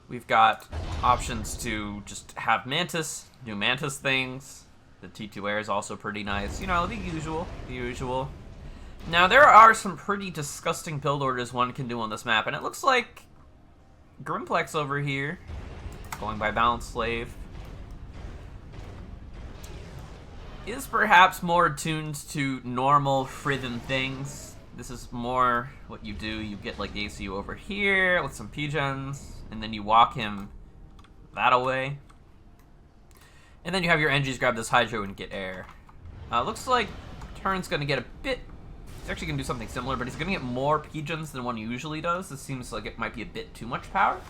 We've got options to just have Mantis, do Mantis things. The T2 Air is also pretty nice. You know, the usual, the usual. Now, there are some pretty disgusting build orders one can do on this map, and it looks like Grimplex over here, going by BalanceSlave, is perhaps more attuned to normal Frithen things. This is more what you do. You get like the ACU over here with some P-gens, and then you walk him that away. And then you have your NGs grab this Hydro and get air. Looks like Turin's going to get a bit... He's actually going to do something similar, but he's going to get more P-gens than one usually does. This seems like it might be a bit too much power.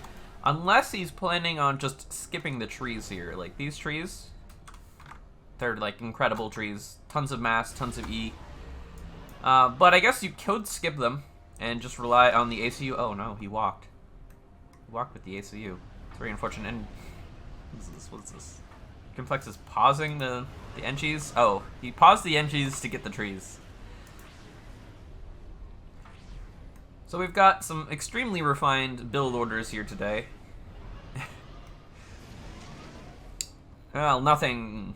Unless he's planning on just skipping the trees here. Like, these trees, they're, like, incredible trees. Tons of mass, tons of E. But I guess you could skip them and just rely on the ACU. Oh, no, he walked. He walked with the ACU. It's very unfortunate. And what is this? What is this? Grimplex is pausing the NGs. Oh, he paused the NGs to get the trees. So we've got some extremely refined build orders here today. Well, nothing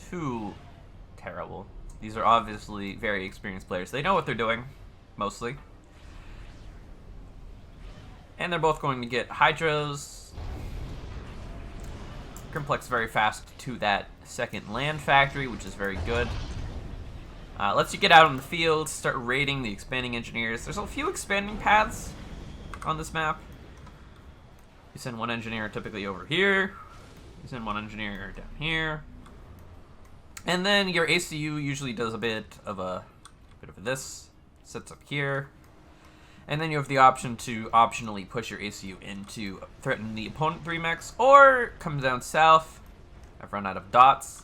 too terrible. These are obviously very experienced players. They know what they're doing, mostly. And they're both going to get Hydros. Grimplex very fast to that second land factory, which is very good. Lets you get out on the field, start raiding the expanding engineers. There's a few expanding paths on this map. You send one engineer typically over here. You send one engineer down here. And then your ACU usually does a bit of this. Sits up here. And then you have the option to optionally push your ACU in to threaten the opponent 3 mechs, or come down south. I've run out of dots.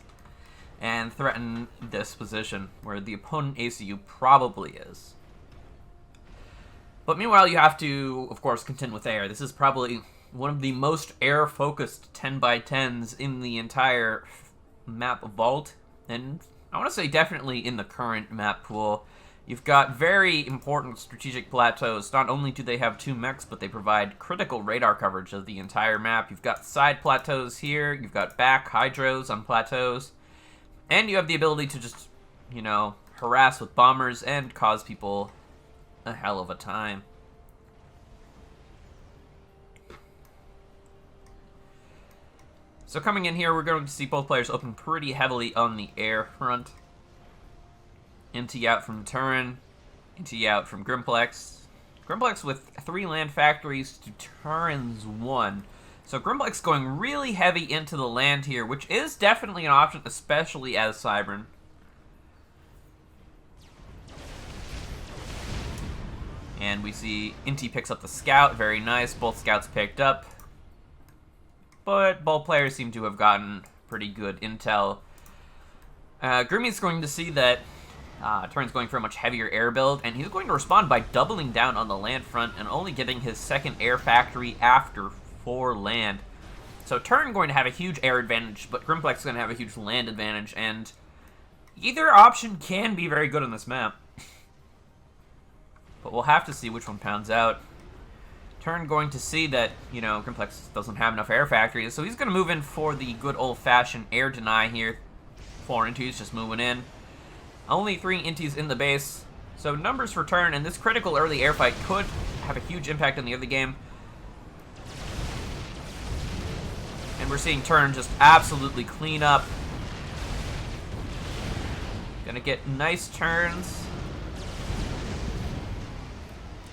And threaten this position, where the opponent ACU probably is. But meanwhile, you have to, of course, contend with air. This is probably one of the most air-focused 10x10s in the entire map vault. And I want to say definitely in the current map pool. You've got very important strategic plateaus. Not only do they have 2 mechs, but they provide critical radar coverage of the entire map. You've got side plateaus here. You've got back hydros on plateaus. And you have the ability to just, you know, harass with bombers and cause people a hell of a time. So coming in here, we're going to see both players open pretty heavily on the air front. NT out from Turin, NT out from Grimplex. Grimplex with 3 land factories to Turin's 1. So Grimplex going really heavy into the land here, which is definitely an option, especially as Cybran. And we see Inti picks up the scout, very nice, both scouts picked up. But both players seem to have gotten pretty good intel. Grimmy's going to see that Turin's going for a much heavier air build, and he's going to respond by doubling down on the land front and only getting his second air factory after 4 land. So Turin going to have a huge air advantage, but Grimplex is going to have a huge land advantage, and either option can be very good on this map. But we'll have to see which one pounds out. Turin going to see that, you know, Grimplex doesn't have enough air factories, so he's going to move in for the good old-fashioned air deny here. 4 inties just moving in. Only 3 inties in the base. So numbers for Turin, and this critical early air fight could have a huge impact on the early game. And we're seeing Turin just absolutely clean up. Gonna get nice turns.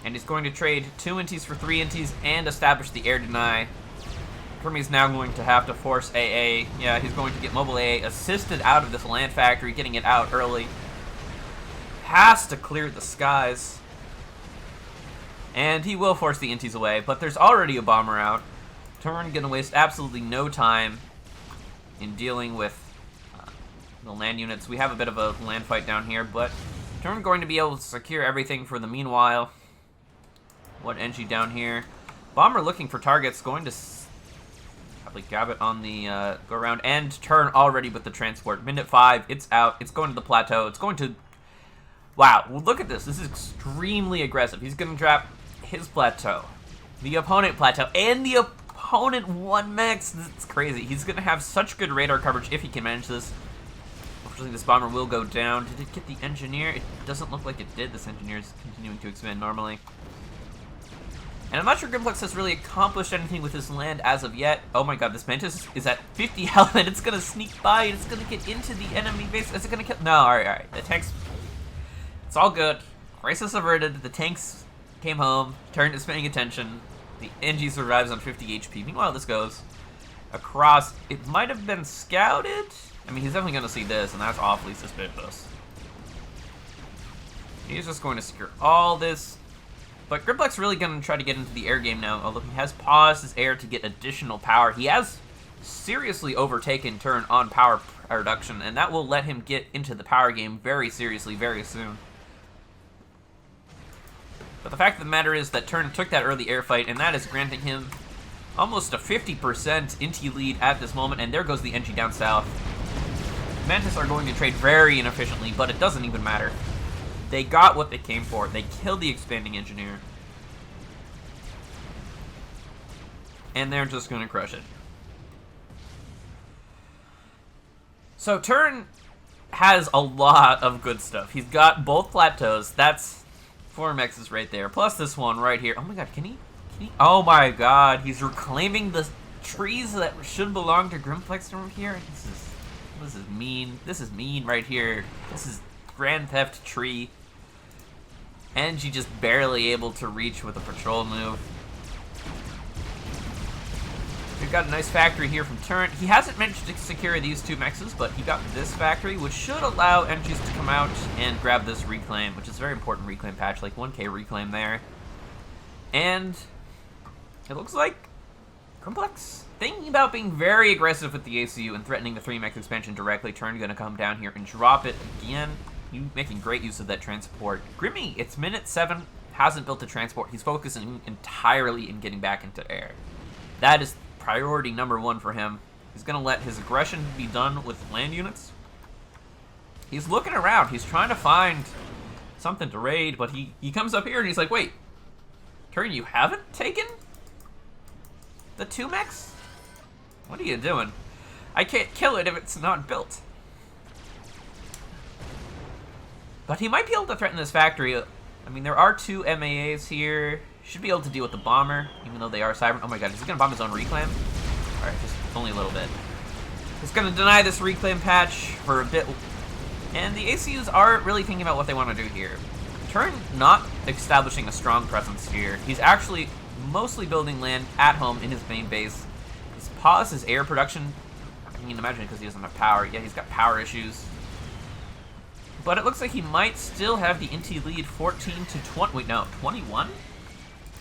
And he's going to trade 2 inties for 3 inties and establish the air deny. Grimmy's now going to have to force AA. Yeah, he's going to get mobile AA assisted out of this land factory, getting it out early. Has to clear the skies. And he will force the inties away, but there's already a bomber out. Turin gonna waste absolutely no time in dealing with the land units. We have a bit of a land fight down here, but Turin going to be able to secure everything for the meanwhile. One NG down here. Bomber looking for targets, going to probably grab it on the go around, and Turin already with the transport. Minute 5, it's out. It's going to the plateau. It's going to... Wow, well, look at this. This is extremely aggressive. He's going to drop his plateau. The opponent plateau, and the opponent 1 max. It's crazy. He's going to have such good radar coverage if he can manage this. Unfortunately, this bomber will go down. Did it get the engineer? It doesn't look like it did. This engineer is continuing to expand normally. And I'm not sure Grimplex has really accomplished anything with his land as of yet. Oh my god, this Mantis is at 50 health, and it's going to sneak by, and it's going to get into the enemy base. Is it going to kill? No, alright. The tanks... It's all good. Crisis averted. The tanks came home. Turn is paying attention. The NG survives on 50 HP. Meanwhile, this goes across. It might have been scouted. I mean, he's definitely going to see this, and that's awfully suspicious. He's just going to secure all this. But Grimplex really going to try to get into the air game now, although he has paused his air to get additional power. He has seriously overtaken Turin on power production, and that will let him get into the power game very seriously very soon. But the fact of the matter is that Turin took that early air fight, and that is granting him almost a 50% NT lead at this moment, and there goes the NG down south. Mantis are going to trade very inefficiently, but it doesn't even matter. They got what they came for. They killed the expanding engineer. And they're just going to crush it. So Turin has a lot of good stuff. He's got both plateaus. That's 4 mexes right there. Plus this one right here. Oh my god, can he? Oh my god, he's reclaiming the trees that should belong to Grimplex from here. This is mean. This is mean right here. This is Grand Theft Tree. And she just barely able to reach with a patrol move. We've got a nice factory here from Turin. He hasn't managed to secure these 2 mexes, but he got this factory, which should allow energies to come out and grab this reclaim, which is a very important reclaim patch, like 1k reclaim there. And it looks like Grimplex thinking about being very aggressive with the ACU and threatening the 3-mex expansion directly. Turin gonna come down here and drop it again. Making great use of that transport. Grimmy, it's minute 7, hasn't built a transport. He's focusing entirely in getting back into air. That is priority number 1 for him. He's going to let his aggression be done with land units. He's looking around. He's trying to find something to raid, but he comes up here and he's like, wait, Turin, you haven't taken the 2-mex? What are you doing? I can't kill it if it's not built. But he might be able to threaten this factory. I mean, there are 2 MAAs here. Should be able to deal with the bomber, even though they are cyber. Oh my god, is he going to bomb his own reclaim? Alright, just only a little bit. He's going to deny this reclaim patch for a bit. And the ACUs are really thinking about what they want to do here. Turin not establishing a strong presence here. He's actually mostly building land at home in his main base. He's paused his air production. I mean, imagine because he doesn't have power. Yeah, he's got power issues. But it looks like he might still have the NT lead 14 to 20. Wait, no, 21?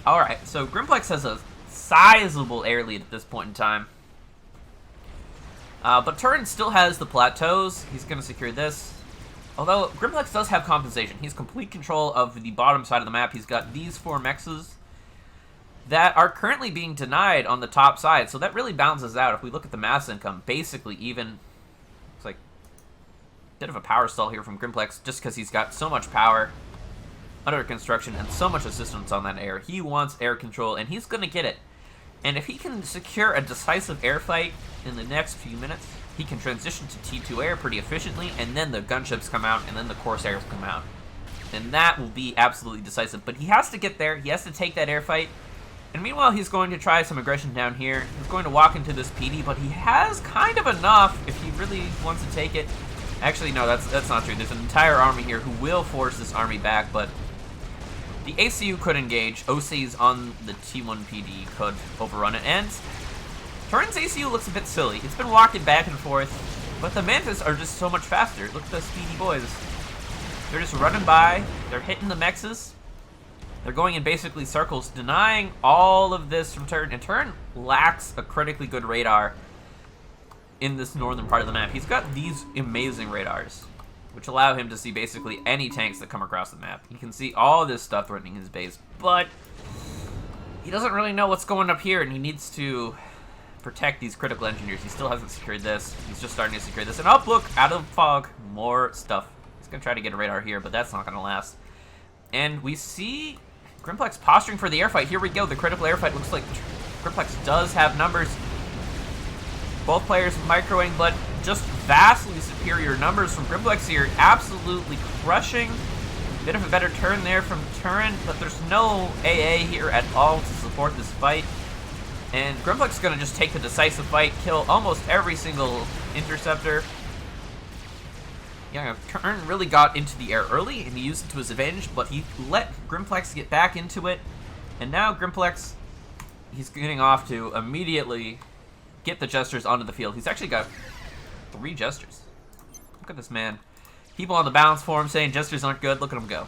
Alright, so Grimplex has a sizable air lead at this point in time. But Turin still has the plateaus. He's going to secure this. Although, Grimplex does have compensation. He's complete control of the bottom side of the map. He's got these 4 mexes that are currently being denied on the top side. So that really balances out. If we look at the mass income, basically even. It's like bit of a power stall here from Grimplex just because he's got so much power under construction and so much assistance on that air. He wants air control, and he's going to get it. And if he can secure a decisive air fight in the next few minutes, he can transition to T2 air pretty efficiently, and then the gunships come out, and then the Corsairs come out. And that will be absolutely decisive. But he has to get there. He has to take that air fight. And meanwhile, he's going to try some aggression down here. He's going to walk into this PD, but he has kind of enough if he really wants to take it. Actually, no, that's not true. There's an entire army here who will force this army back, but the ACU could engage. OCs on the T1 PD could overrun it, and Turin's ACU looks a bit silly. It's been walking back and forth, but the Mantis are just so much faster. Look at those speedy boys. They're just running by. They're hitting the mexes. They're going in basically circles, denying all of this from Turin, and Turin lacks a critically good radar in this northern part of the map. He's got these amazing radars, which allow him to see basically any tanks that come across the map. He can see all this stuff threatening his base, but he doesn't really know what's going up here, and he needs to protect these critical engineers. He still hasn't secured this. He's just starting to secure this. And up, look, out of fog, more stuff. He's going to try to get a radar here, but that's not going to last. And we see Grimplex posturing for the air fight. Here we go. The critical air fight looks like Grimplex does have numbers. Both players microing, but just vastly superior numbers from Grimplex here. Absolutely crushing. Bit of a better turn there from Turin, but there's no AA here at all to support this fight. And Grimplex is going to just take the decisive fight, kill almost every single interceptor. Yeah, Turin really got into the air early, and he used it to his advantage, but he let Grimplex get back into it. And now Grimplex, he's getting off to immediately get the Jesters onto the field. He's actually got 3 Jesters. Look at this man. People on the balance forum saying Jesters aren't good. Look at him go.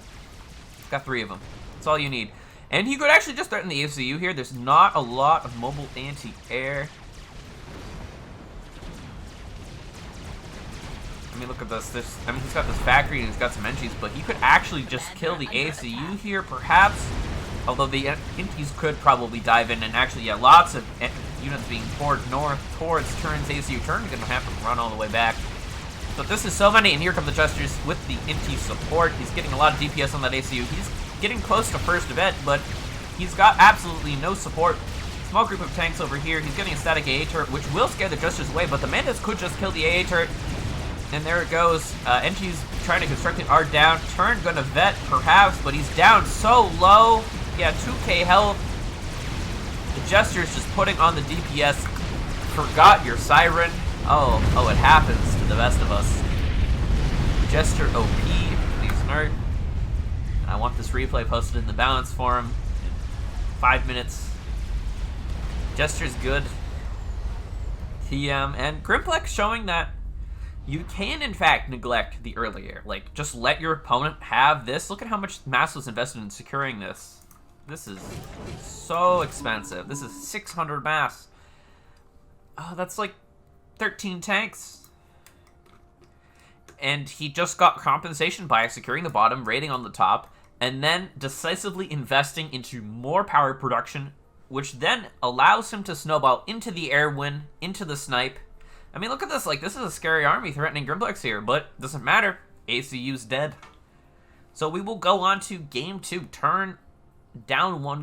He's got 3 of them. That's all you need. And he could actually just threaten the ACU here. There's not a lot of mobile anti-air. I mean, look at this. I mean, he's got this factory and he's got some Enchies, but he could actually just kill the ACU here, perhaps. Although the Inties could probably dive in, and actually, yeah, lots of units being poured north towards Turin's ACU. Turin's going to have to run all the way back. But this is so many, and here come the Jesters with the Inti support. He's getting a lot of DPS on that ACU. He's getting close to first event, but he's got absolutely no support. Small group of tanks over here. He's getting a static AA turret, which will scare the Jesters away, but the Mantis could just kill the AA turret. And there it goes. Enchi's trying to construct it. Are down. Turin gonna vet, perhaps, but he's down so low. Yeah, 2k health. The Jesters just putting on the DPS. Forgot your Siren. Oh, it happens to the best of us. Jester OP, please nerd. I want this replay posted in the balance forum. 5 minutes. Jester's good. TM, and Grimplex showing that you can, in fact, neglect the earlier. Like, just let your opponent have this. Look at how much mass was invested in securing this. This is so expensive. This is 600 mass. Oh, that's like 13 tanks. And he just got compensation by securing the bottom, raiding on the top, and then decisively investing into more power production, which then allows him to snowball into the air win, into the snipe. I mean, look at this. Like, this is a scary army threatening Grimplex here, but doesn't matter. ACU's dead. So we will go on to game 2. Turn down 1.